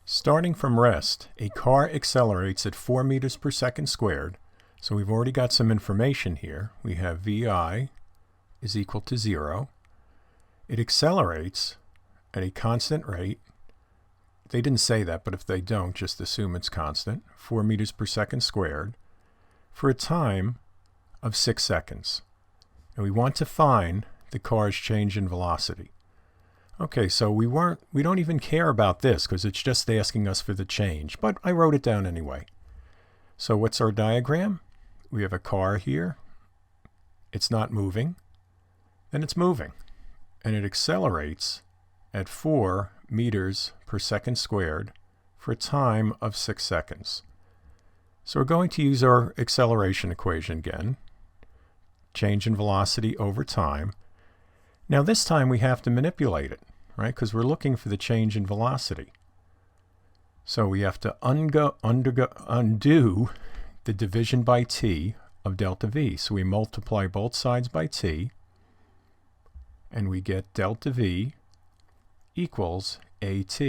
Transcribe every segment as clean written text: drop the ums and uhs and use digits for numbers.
Starting from rest, a car accelerates at 4 meters per second squared. So we've already got some information here. We have VI is equal to 0. It accelerates at a constant rate. They didn't say that, but if they don't, just assume it's constant. 4 meters per second squared for a time of 6 seconds. And we want to find the car's change in velocity. Okay, so we don't even care about this because it's just asking us for the change, but I wrote it down anyway. So what's our diagram? We have a car here. It's not moving. Then it's moving. And it accelerates at 4 meters per second squared for a time of 6 seconds. So we're going to use our acceleration equation again. Change in velocity over time. Now this time we have to manipulate it, right? Because we're looking for the change in velocity. So we have to undo the division by t of delta v. So we multiply both sides by t, and we get delta v equals at.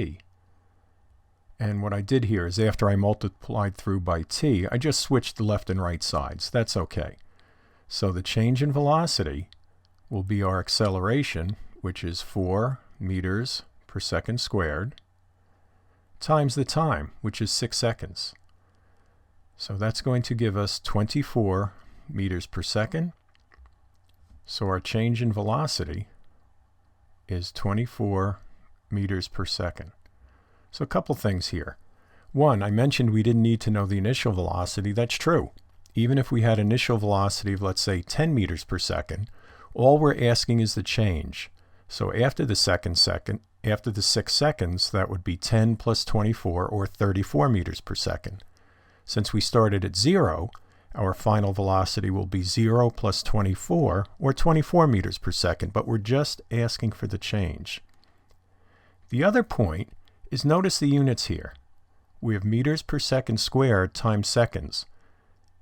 And what I did here is after I multiplied through by t, I just switched the left and right sides. That's okay. So the change in velocity will be our acceleration, which is 4 meters per second squared, times the time, which is 6 seconds. So that's going to give us 24 meters per second. So our change in velocity is 24 meters per second. So a couple things here. One, I mentioned we didn't need to know the initial velocity. That's true. Even if we had initial velocity of, let's say, 10 meters per second, all we're asking is the change. So after the 6 seconds, that would be 10 plus 24, or 34 meters per second. Since we started at 0, our final velocity will be 0 plus 24, or 24 meters per second, but we're just asking for the change. The other point is notice the units here. We have meters per second squared times seconds.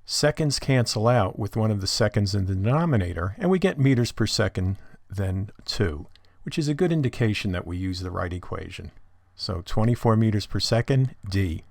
Seconds cancel out with one of the seconds in the denominator, and we get meters per second then 2, which is a good indication that we use the right equation. So 24 meters per second, D.